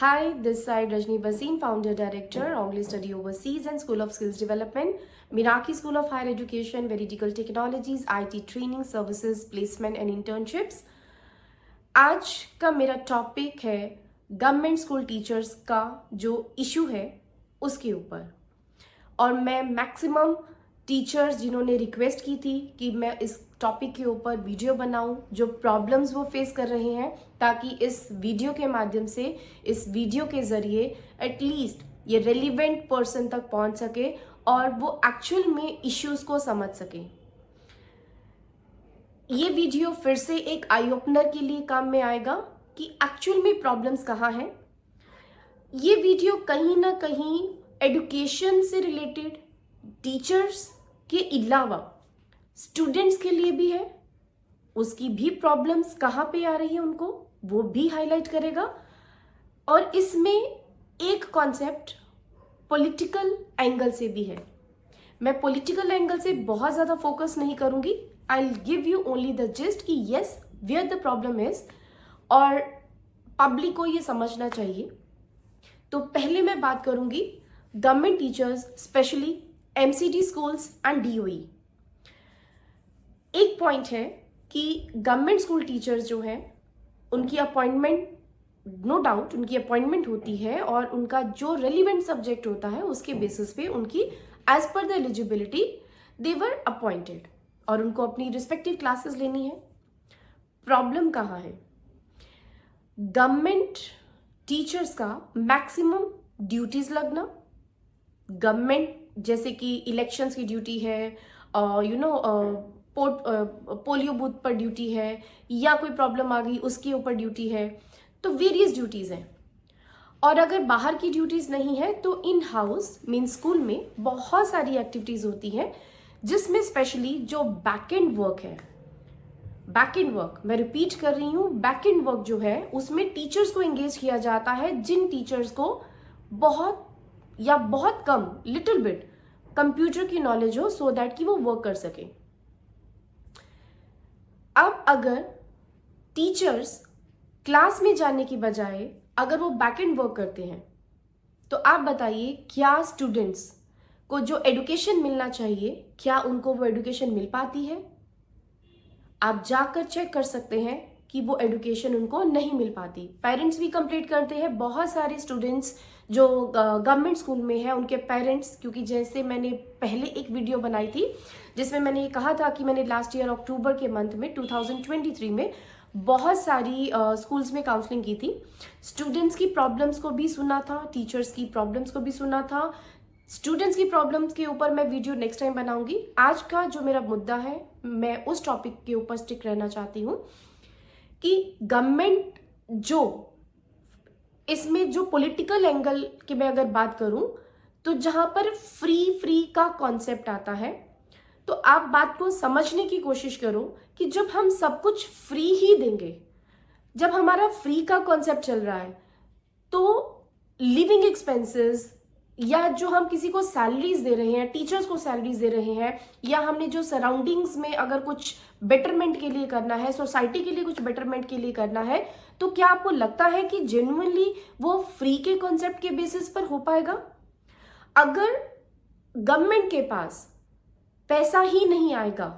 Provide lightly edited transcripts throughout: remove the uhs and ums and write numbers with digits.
Hi, this side Rajni Basin, founder director, Only Study Overseas and School of Skills Development, Miraki School of Higher Education, Veridical Technologies, IT Training Services, Placement and Internships. आज का मेरा topic है government school teachers का जो issue है उसके ऊपर, और मैं मैक्सिमम टीचर्स जिन्होंने रिक्वेस्ट की थी कि मैं इस टॉपिक के ऊपर वीडियो बनाऊं, जो प्रॉब्लम्स वो फेस कर रहे हैं, ताकि इस वीडियो के माध्यम से, इस वीडियो के ज़रिए एटलीस्ट ये रेलिवेंट पर्सन तक पहुंच सके और वो एक्चुअल में इश्यूज़ को समझ सके। ये वीडियो फिर से एक आई ओपनर के लिए काम में आएगा कि एक्चुअल में प्रॉब्लम्स कहाँ हैं। ये वीडियो कहीं ना कहीं एजुकेशन से रिलेटेड, टीचर्स के अलावा स्टूडेंट्स के लिए भी है, उसकी भी प्रॉब्लम्स कहाँ पे आ रही है उनको वो भी हाईलाइट करेगा। और इसमें एक कॉन्सेप्ट पॉलिटिकल एंगल से भी है। मैं पॉलिटिकल एंगल से बहुत ज़्यादा फोकस नहीं करूंगी, I will give you only the gist कि yes where the problem is, और पब्लिक को ये समझना चाहिए। तो पहले मैं बात करूंगी government teachers, specially MCD schools and DOE. एक पॉइंट है कि गवर्नमेंट स्कूल टीचर्स जो हैं उनकी अपॉइंटमेंट, नो डाउट उनकी अपॉइंटमेंट होती है और उनका जो रेलिवेंट सब्जेक्ट होता है उसके बेसिस पे उनकी as per the eligibility they were appointed और उनको अपनी रिस्पेक्टिव क्लासेस लेनी है। प्रॉब्लम कहाँ है? गवर्नमेंट टीचर्स का मैक्सिमम ड्यूटीज लगना, गवर्नमेंट जैसे कि इलेक्शंस की ड्यूटी है, पोलियो बूथ पर ड्यूटी है, या कोई प्रॉब्लम आ गई उसके ऊपर ड्यूटी है, तो वेरियस ड्यूटीज हैं। और अगर बाहर की ड्यूटीज नहीं है तो इन हाउस मीन स्कूल में बहुत सारी एक्टिविटीज होती हैं, जिसमें स्पेशली जो बैक एंड वर्क है, बैक एंड वर्क, मैं रिपीट कर रही हूँ, बैक एंड वर्क जो है उसमें टीचर्स को एंगेज किया जाता है, जिन टीचर्स को बहुत या बहुत कम, लिटिल बिट कंप्यूटर की नॉलेज हो, सो दैट कि वो वर्क कर सके। अब अगर टीचर्स क्लास में जाने की बजाय अगर वो बैक एंड वर्क करते हैं, तो आप बताइए क्या स्टूडेंट्स को जो एजुकेशन मिलना चाहिए, क्या उनको वो एजुकेशन मिल पाती है? आप जाकर चेक कर सकते हैं कि वो एजुकेशन उनको नहीं मिल पाती। पेरेंट्स भी कंप्लेंट करते हैं, बहुत सारे स्टूडेंट्स जो गवर्नमेंट स्कूल में है उनके पेरेंट्स, क्योंकि जैसे मैंने पहले एक वीडियो बनाई थी जिसमें मैंने ये कहा था कि मैंने लास्ट ईयर अक्टूबर के मंथ में 2023 में बहुत सारी स्कूल्स में काउंसलिंग की थी। स्टूडेंट्स की प्रॉब्लम्स को भी सुना था, टीचर्स की प्रॉब्लम्स को भी सुना था। स्टूडेंट्स की प्रॉब्लम्स के ऊपर मैं वीडियो नेक्स्ट टाइम बनाऊंगी। आज का जो मेरा मुद्दा है, मैं उस टॉपिक के ऊपर स्टिक रहना चाहती हूँ कि गवर्नमेंट जो इसमें जो पॉलिटिकल एंगल की मैं अगर बात करूं, तो जहां पर फ्री का कॉन्सेप्ट आता है, तो आप बात को समझने की कोशिश करो कि जब हम सब कुछ फ्री ही देंगे, जब हमारा फ्री का कॉन्सेप्ट चल रहा है, तो लिविंग एक्सपेंसेस या जो हम किसी को सैलरीज दे रहे हैं, टीचर्स को सैलरीज दे रहे हैं, या हमने जो सराउंडिंग्स में अगर कुछ बेटरमेंट के लिए करना है, सोसाइटी के लिए कुछ बेटरमेंट के लिए करना है, तो क्या आपको लगता है कि जेन्युइनली वो फ्री के कॉन्सेप्ट के बेसिस पर हो पाएगा? अगर गवर्नमेंट के पास पैसा ही नहीं आएगा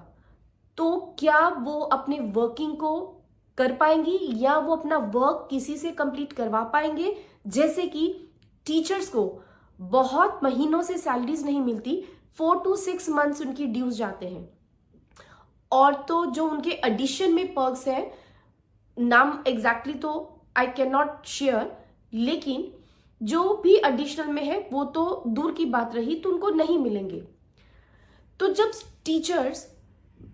तो क्या वो अपने वर्किंग को कर पाएंगी या वो अपना वर्क किसी से कंप्लीट करवा पाएंगे? जैसे कि टीचर्स को बहुत महीनों से सैलरीज नहीं मिलती, 4 to 6 मंथ्स उनकी ड्यूज जाते हैं, और तो जो उनके एडिशन में पर्क्स हैं, नाम एग्जैक्टली तो आई कैन नॉट शेयर, लेकिन जो भी एडिशनल में है वो तो दूर की बात रही, तो उनको नहीं मिलेंगे। तो जब टीचर्स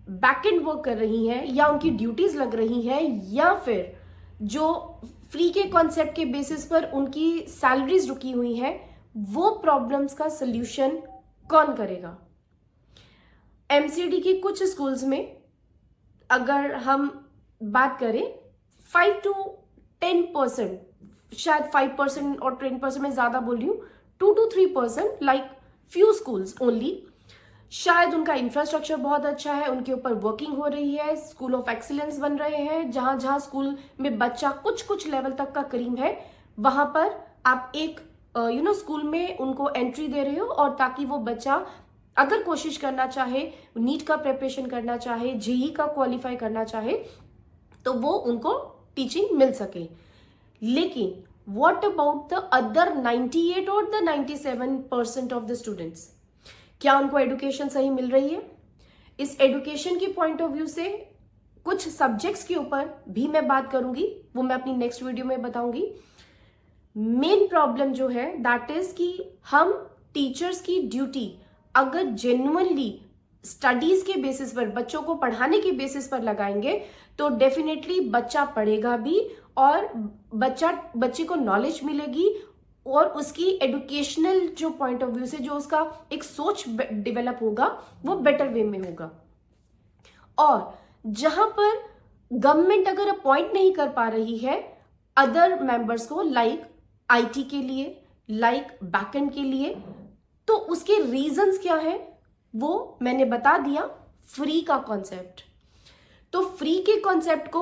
बैक एंड वर्क कर रही हैं या उनकी ड्यूटीज लग रही हैं, या फिर जो फ्री के कॉन्सेप्ट के बेसिस पर उनकी सैलरीज रुकी हुई हैं, वो प्रॉब्लम्स का सल्यूशन कौन करेगा? एमसीडी की कुछ स्कूल्स में अगर हम बात करें 5 to 10%, शायद 5% और 10% में ज्यादा बोल रही हूँ, 2 to 3%, like few schools only, शायद उनका इंफ्रास्ट्रक्चर बहुत अच्छा है, उनके ऊपर वर्किंग हो रही है, स्कूल ऑफ एक्सीलेंस बन रहे हैं, जहां जहां स्कूल में बच्चा कुछ कुछ लेवल तक का करीब है, वहां पर आप एक स्कूल में उनको एंट्री दे रहे हो, और ताकि वो बच्चा अगर कोशिश करना चाहे, नीट का प्रिपरेशन करना चाहे, जेई का क्वालिफाई करना चाहे, तो वो उनको टीचिंग मिल सके। लेकिन व्हाट अबाउट द अदर 98 और द 97% ऑफ द स्टूडेंट्स? क्या उनको एजुकेशन सही मिल रही है? इस एजुकेशन की पॉइंट ऑफ व्यू से कुछ सब्जेक्ट्स के ऊपर भी मैं बात करूंगी, वो मैं अपनी नेक्स्ट वीडियो में बताऊंगी। मेन प्रॉब्लम जो है दैट इज कि हम टीचर्स की ड्यूटी अगर जेन्युइनली स्टडीज के बेसिस पर, बच्चों को पढ़ाने के बेसिस पर लगाएंगे, तो डेफिनेटली बच्चा पढ़ेगा भी, और बच्चे को नॉलेज मिलेगी, और उसकी एजुकेशनल जो पॉइंट ऑफ व्यू से जो उसका एक सोच डेवलप होगा वो बेटर वे में होगा। और जहां पर गवर्नमेंट अगर अपॉइंट नहीं कर पा रही है अदर मेंबर्स को, लाइक आईटी के लिए, लाइक बैकएंड के लिए, तो उसके रीजंस क्या है वो मैंने बता दिया। फ्री का कॉन्सेप्ट, तो फ्री के कॉन्सेप्ट को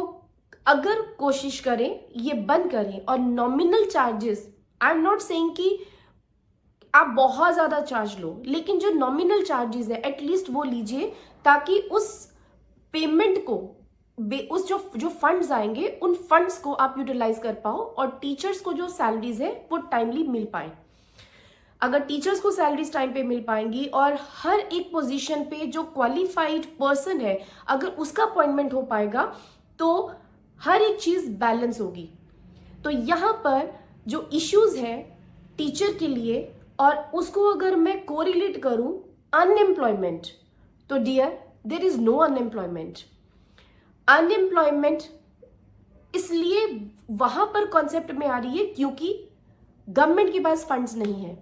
अगर कोशिश करें, ये बंद करें, और nominal charges, I am not saying कि आप बहुत ज्यादा चार्ज लो, लेकिन जो नॉमिनल चार्जेस है एटलीस्ट वो लीजिए, ताकि उस पेमेंट को, उस जो फंड्स आएंगे उन फंड्स को आप यूटिलाइज कर पाओ, और टीचर्स को जो सैलरीज है वो टाइमली मिल पाए। अगर टीचर्स को सैलरीज टाइम पे मिल पाएंगी, और हर एक पोजीशन पे जो क्वालिफाइड पर्सन है अगर उसका अपॉइंटमेंट हो पाएगा, तो हर एक चीज बैलेंस होगी। तो यहाँ पर जो इश्यूज है टीचर के लिए, और उसको अगर मैं कोरिलेट करूं अनएम्प्लॉयमेंट, तो dear there is no unemployment. Unemployment इसलिए वहां पर कॉन्सेप्ट में आ रही है क्योंकि गवर्नमेंट के पास फंड्स नहीं है,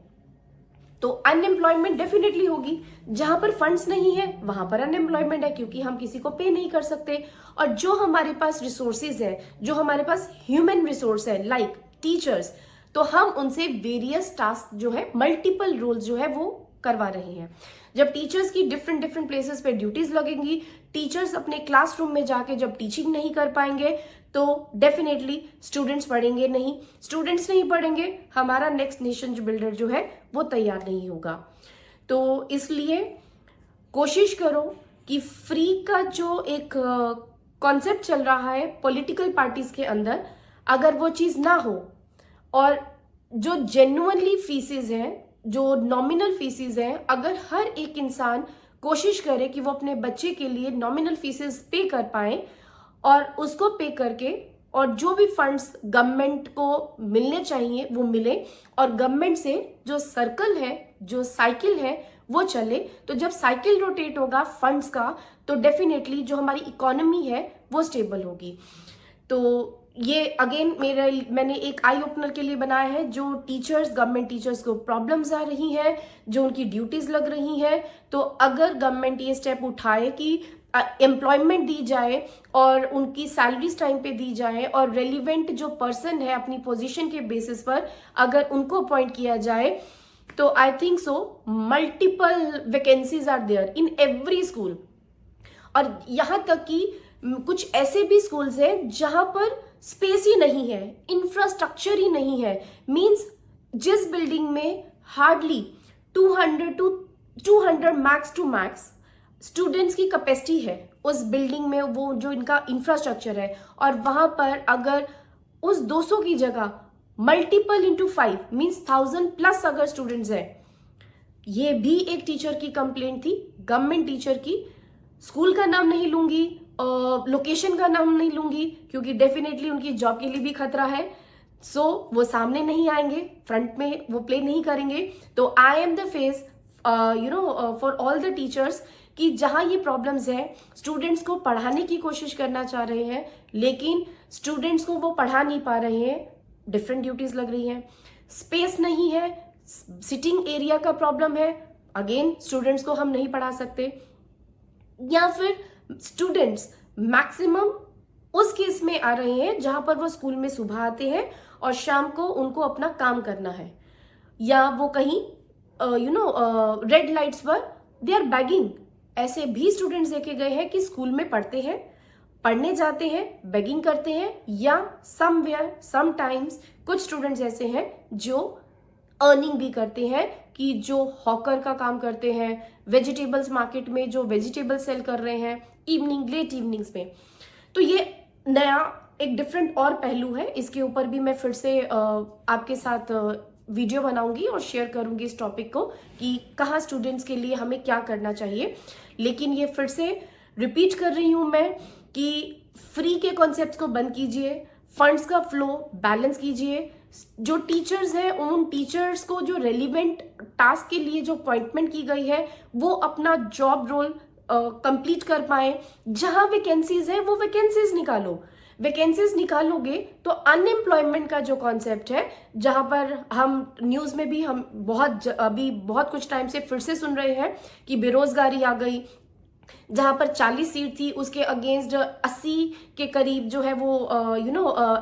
तो अनएम्प्लॉयमेंट डेफिनेटली होगी। जहां पर फंड्स नहीं है वहां पर अनएम्प्लॉयमेंट है, क्योंकि हम किसी को पे नहीं कर सकते। और जो हमारे पास रिसोर्सेज है, जो हमारे पास ह्यूमन रिसोर्स है लाइक टीचर्स, तो हम उनसे वेरियस टास्क जो है, मल्टीपल रोल्स जो है वो करवा रहे हैं। जब टीचर्स की डिफरेंट प्लेसेस पे ड्यूटीज लगेंगी, टीचर्स अपने क्लासरूम में जाके जब टीचिंग नहीं कर पाएंगे, तो डेफिनेटली स्टूडेंट्स पढ़ेंगे नहीं। स्टूडेंट्स नहीं पढ़ेंगे, हमारा नेक्स्ट नेशन बिल्डर जो है वो तैयार नहीं होगा। तो इसलिए कोशिश करो कि फ्री का जो एक कॉन्सेप्ट चल रहा है पॉलिटिकल पार्टीज के अंदर, अगर वो चीज ना हो, और जो जेन्युइनली फीसेस हैं, जो नॉमिनल फीसेस हैं, अगर हर एक इंसान कोशिश करे कि वो अपने बच्चे के लिए नॉमिनल फीसेस पे कर पाए, और उसको पे करके, और जो भी फंड्स गवर्नमेंट को मिलने चाहिए वो मिले, और गवर्नमेंट से जो सर्कल है, जो साइकिल है वो चले। तो जब साइकिल रोटेट होगा फंड्स का, तो डेफिनेटली जो हमारी इकोनॉमी है वो स्टेबल होगी। तो ये अगेन मैंने एक आई ओपनर के लिए बनाया है। जो टीचर्स, गवर्नमेंट टीचर्स को प्रॉब्लम्स आ रही हैं, जो उनकी ड्यूटीज लग रही हैं, तो अगर गवर्नमेंट ये स्टेप उठाए कि एम्प्लॉयमेंट दी जाए और उनकी सैलरीज टाइम पे दी जाए, और रेलिवेंट जो पर्सन है अपनी पोजीशन के बेसिस पर अगर उनको अपॉइंट किया जाए, तो I think so multiple vacancies are there in every school. और यहाँ तक कि कुछ ऐसे भी स्कूल्स हैं जहां पर स्पेस ही नहीं है, इंफ्रास्ट्रक्चर ही नहीं है। मींस जिस बिल्डिंग में hardly 200 max to max students की कैपेसिटी है, उस बिल्डिंग में वो जो इनका इंफ्रास्ट्रक्चर है, और वहां पर अगर उस 200 की जगह मल्टीपल इंटू 5 मीन्स 1000+ अगर स्टूडेंट्स है, ये भी एक टीचर की कंप्लेंट थी, गवर्नमेंट टीचर की। स्कूल का नाम नहीं लूंगी, लोकेशन का नाम नहीं लूंगी, क्योंकि डेफिनेटली उनकी जॉब के लिए भी खतरा है। सो वो सामने नहीं आएंगे, फ्रंट में वो प्ले नहीं करेंगे। तो I am the face for all the teachers कि जहां ये प्रॉब्लम्स है, स्टूडेंट्स को पढ़ाने की कोशिश करना चाह रहे हैं, लेकिन स्टूडेंट्स को वो पढ़ा नहीं पा रहे हैं, डिफरेंट ड्यूटीज लग रही हैं, स्पेस नहीं है, सिटिंग एरिया का प्रॉब्लम है, अगेन स्टूडेंट्स को हम नहीं पढ़ा सकते, या फिर स्टूडेंट्स मैक्सिमम उस केस में आ रहे हैं जहां पर वो स्कूल में सुबह आते हैं और शाम को उनको अपना काम करना है, या वो कहीं रेड लाइट्स पर दे आर बैगिंग। ऐसे भी स्टूडेंट्स देखे गए हैं कि स्कूल में पढ़ते हैं, पढ़ने जाते हैं, बेगिंग करते हैं, या समवेयर समटाइम्स कुछ स्टूडेंट्स ऐसे हैं जो अर्निंग भी करते हैं, कि जो हॉकर का काम करते हैं, वेजिटेबल्स मार्केट में जो वेजिटेबल सेल कर रहे हैं लेट इवनिंग्स में। तो ये नया एक डिफरेंट और पहलू है, इसके ऊपर भी मैं फिर से आपके साथ वीडियो बनाऊंगी और शेयर करूंगी इस टॉपिक को कि कहाँ स्टूडेंट्स के लिए हमें क्या करना चाहिए। लेकिन ये फिर से रिपीट कर रही हूं मैं कि फ्री के कॉन्सेप्ट्स को बंद कीजिए, फंड्स का फ्लो बैलेंस कीजिए। जो टीचर्स हैं उन टीचर्स को जो रेलिवेंट टास्क के लिए जो अपॉइंटमेंट की गई है वो अपना जॉब रोल कंप्लीट कर पाए। जहां वैकेंसीज है वो वैकेंसीज निकालो। वैकेंसीज निकालोगे तो अनएम्प्लॉयमेंट का जो कॉन्सेप्ट है, जहां पर हम न्यूज में भी हम अभी बहुत कुछ टाइम से फिर से सुन रहे हैं कि बेरोजगारी आ गई, जहां पर 40 सीट थी उसके अगेंस्ट 80 के करीब जो है वो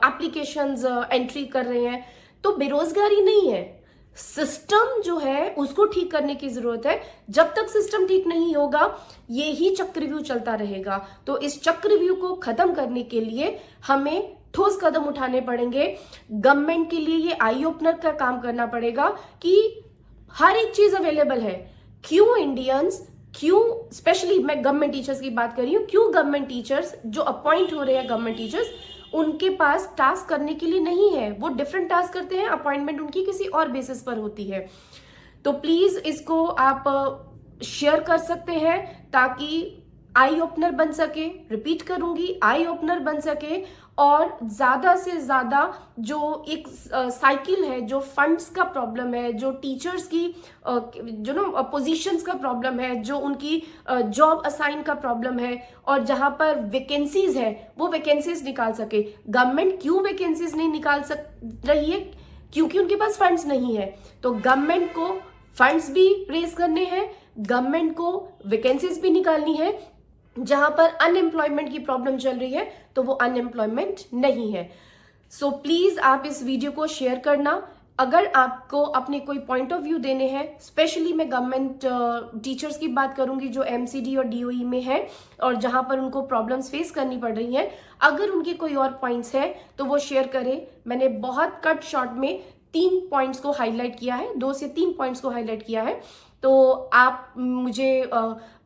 एप्लीकेशंस एंट्री कर रहे हैं। तो बेरोजगारी नहीं है, सिस्टम जो है उसको ठीक करने की जरूरत है। जब तक सिस्टम ठीक नहीं होगा ये ही चक्रव्यूह चलता रहेगा। तो इस चक्रव्यूह को खत्म करने के लिए हमें ठोस कदम उठाने पड़ेंगे। गवर्नमेंट के लिए ये आई ओपनर का काम करना पड़ेगा कि हर एक चीज अवेलेबल है। क्यों इंडियंस, क्यों स्पेशली मैं गवर्नमेंट टीचर्स की बात कर रही हूँ, क्यों गवर्नमेंट टीचर्स जो अपॉइंट हो रहे हैं गवर्नमेंट टीचर्स, उनके पास टास्क करने के लिए नहीं है, वो डिफरेंट टास्क करते हैं, अपॉइंटमेंट उनकी किसी और बेसिस पर होती है। तो प्लीज इसको आप शेयर कर सकते हैं ताकि आई ओपनर बन सके। रिपीट करूंगी, आई ओपनर बन सके और ज्यादा से ज्यादा जो एक साइकिल है, जो फंड्स का प्रॉब्लम है, जो टीचर्स की जो पोजीशंस का प्रॉब्लम है, जो उनकी जॉब असाइन का प्रॉब्लम है, और जहां पर वैकेंसीज है वो वैकेंसीज निकाल सके। गवर्नमेंट क्यों वैकेंसीज नहीं निकाल रही है? क्योंकि उनके पास फंड्स नहीं है। तो गवर्नमेंट को फंड्स भी रेज करने हैं, गवर्नमेंट को वैकेंसीज भी निकालनी है। जहां पर अनएम्प्लॉयमेंट की प्रॉब्लम चल रही है तो वो अनएम्प्लॉयमेंट नहीं है। सो प्लीज आप इस वीडियो को शेयर करना। अगर आपको अपने कोई पॉइंट ऑफ व्यू देने हैं, स्पेशली मैं गवर्नमेंट टीचर्स की बात करूंगी जो एमसीडी और डीओई में है और जहां पर उनको प्रॉब्लम्स फेस करनी पड़ रही हैं, अगर उनके कोई और पॉइंट्स हैं तो वो शेयर करें। मैंने बहुत कट शॉर्ट में 3 पॉइंट्स को हाईलाइट किया है, 2 से 3 पॉइंट्स को हाईलाइट किया है। तो आप मुझे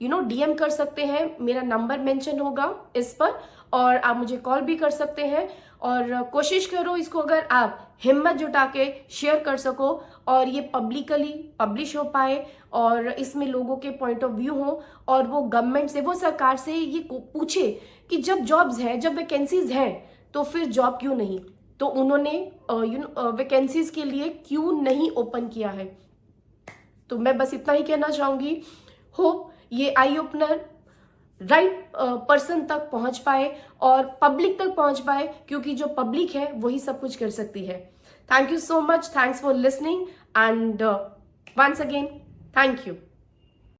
डीएम कर सकते हैं, मेरा नंबर मेंशन होगा इस पर, और आप मुझे कॉल भी कर सकते हैं। और कोशिश करो इसको अगर आप हिम्मत जुटा के शेयर कर सको और ये पब्लिकली पब्लिश हो पाए और इसमें लोगों के पॉइंट ऑफ व्यू हो, और वो गवर्नमेंट से, वो सरकार से ये पूछे कि जब जॉब्स हैं, जब वैकेंसीज हैं तो फिर जॉब क्यों नहीं, तो उन्होंने वैकेंसीज के लिए क्यों नहीं ओपन किया है। तो मैं बस इतना ही कहना चाहूंगी। होप ये आई ओपनर राइट पर्सन तक पहुंच पाए और पब्लिक तक पहुंच पाए, क्योंकि जो पब्लिक है वही सब कुछ कर सकती है। Thank you so much, thanks for listening and once again thank you.